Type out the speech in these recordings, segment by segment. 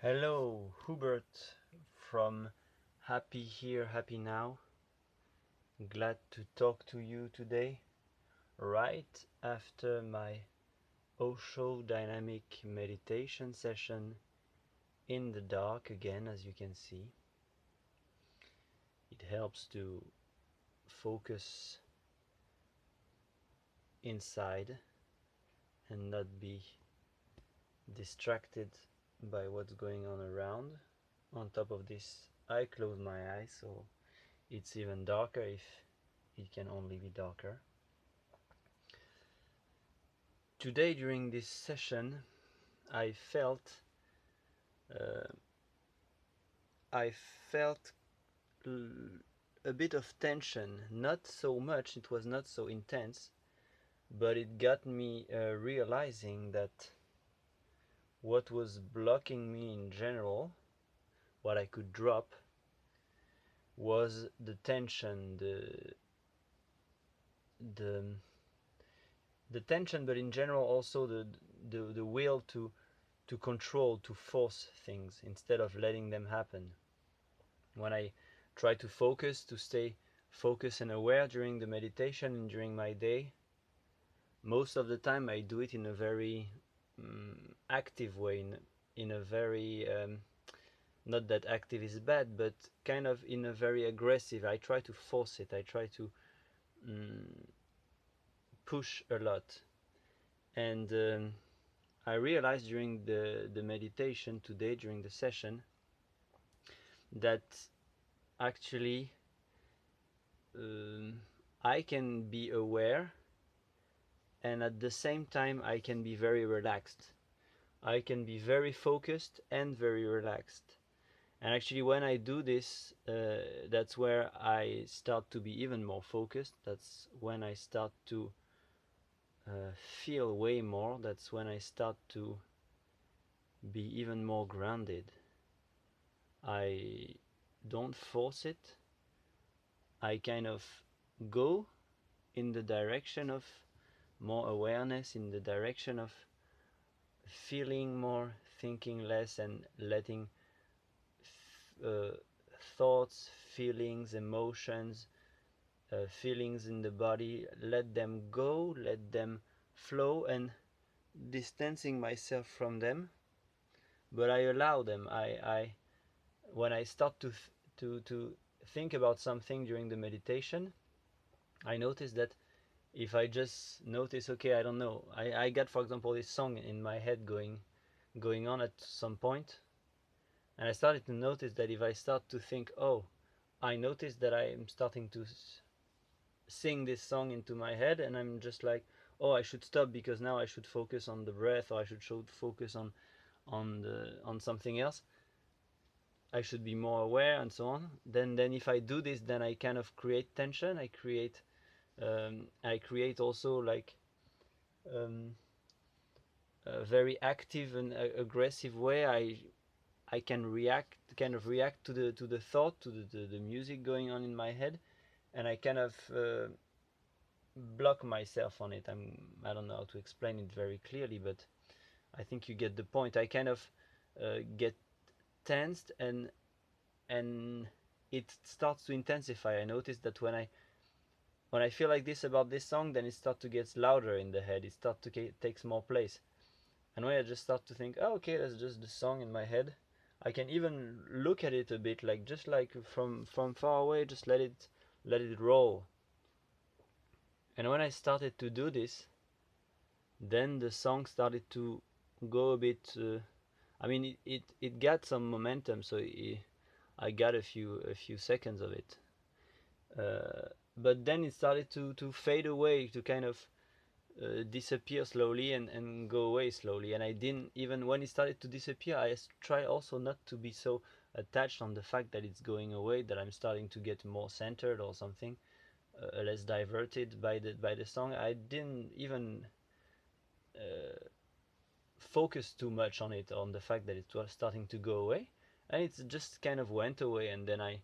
Hello, Hubert from Happy Here, Happy Now. Glad to talk to you today, right after my Osho dynamic meditation session in the dark again, as you can see. It helps to focus inside and not be distracted by what's going on around. On top of this, I close my eyes, so it's even darker if it can only be darker. Today during this session I felt uh, I felt a bit of tension, not so much, it was not so intense, but it got me realizing that what was blocking me in general, what I could drop, was the tension, the the tension, but in general also the will to control, to force things instead of letting them happen. When I try to focus, to stay focused and aware during the meditation and during my day, most of the time I do it in a very active way, in a very not that active is bad, but kind of in a very aggressive. I try to force it. I try to push a lot, and I realized during the meditation today, during the session, that actually I can be aware, and at the same time I can be very relaxed. I can be very focused and very relaxed. And actually when I do this, that's where I start to be even more focused. That's when I start to feel way more. That's when I start to be even more grounded. I don't force it. I kind of go in the direction of more awareness, in the direction of feeling more, thinking less, and letting uh, thoughts, feelings, emotions, feelings in the body, let them go, let them flow, and distancing myself from them. But I allow them. I when I start to think about something during the meditation, I notice that if I just notice, okay, I don't know, I got, for example, this song in my head going on at some point, and I started to notice that if I start to think, oh, I notice that I am starting to sing this song into my head, and I'm just like, oh, I should stop because now I should focus on the breath, or I should focus on something else. I should be more aware and so on. Then if I do this, then I kind of create tension. I create also like um, a very active and aggressive way. I can react to the thought, to the music going on in my head, and I kind of block myself on it. I don't know how to explain it very clearly, but I think you get the point. I kind of get tensed, and it starts to intensify. I notice that when I feel like this about this song, then it starts to get louder in the head. It starts to takes more place. And when I just start to think, oh, okay, that's just the song in my head, I can even look at it a bit, like just like from far away, just let it roll. And when I started to do this, then the song started to go a bit. I mean, it got some momentum, so I got a few seconds of it. But then it started to fade away, to kind of disappear slowly and go away slowly. And I didn't even when it started to disappear, I try also not to be so attached on the fact that it's going away, that I'm starting to get more centered or something, less diverted by the song. I didn't even uh, focus too much on it, on the fact that it was starting to go away, and it just kind of went away. And then I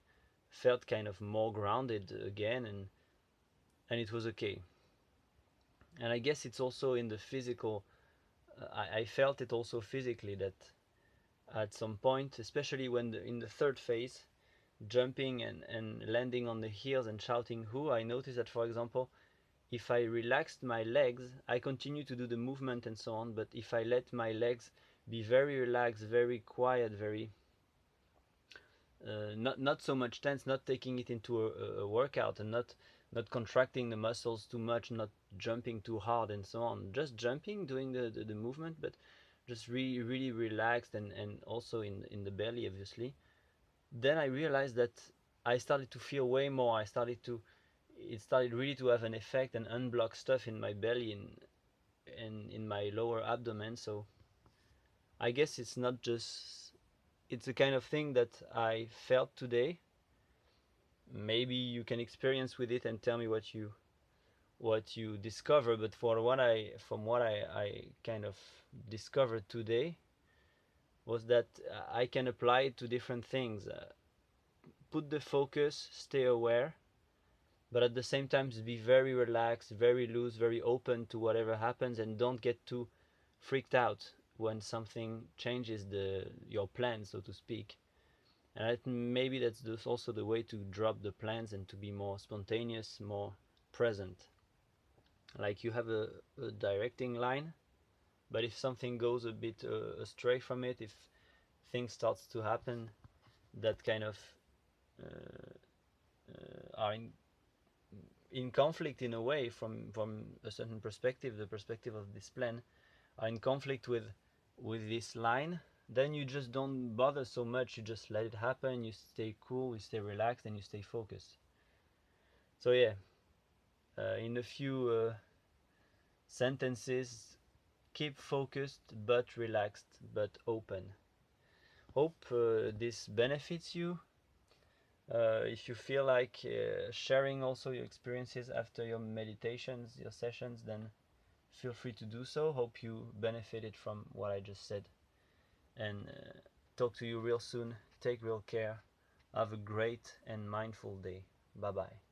felt kind of more grounded again, and it was okay. And I guess it's also in the physical. I felt it also physically, that at some point, especially when in the third phase, jumping and landing on the heels and shouting who, I noticed that, for example, if I relaxed my legs, I continue to do the movement and so on, but if I let my legs be very relaxed, very quiet, very not so much tense, not taking it into a workout, and not contracting the muscles too much, not jumping too hard and so on, just jumping, doing the movement, but just really relaxed, and also in the belly, obviously. Then I realized that I started to feel way more. It started really to have an effect and unblock stuff in my belly and in my lower abdomen. So I guess it's not just, it's a kind of thing that I felt today. Maybe you can experience with it and tell me what you discover. But from what I kind of discovered today was that I can apply it to different things. Put the focus, stay aware, but at the same time be very relaxed, very loose, very open to whatever happens, and don't get too freaked out when something changes your plan, so to speak. And maybe that's also the way to drop the plans and to be more spontaneous, more present. Like you have a directing line, but if something goes a bit astray from it, if things starts to happen that kind of uh, are in conflict in a way from a certain perspective, the perspective of this plan, are in conflict with this line, then you just don't bother so much. You just let it happen. You stay cool, you stay relaxed, and you stay focused. So yeah, in a few sentences, keep focused but relaxed but open. Hope this benefits you. If you feel like sharing also your experiences after your meditations, your sessions, then feel free to do so. Hope you benefited from what I just said. And talk to you real soon. Take real care. Have a great and mindful day. Bye bye.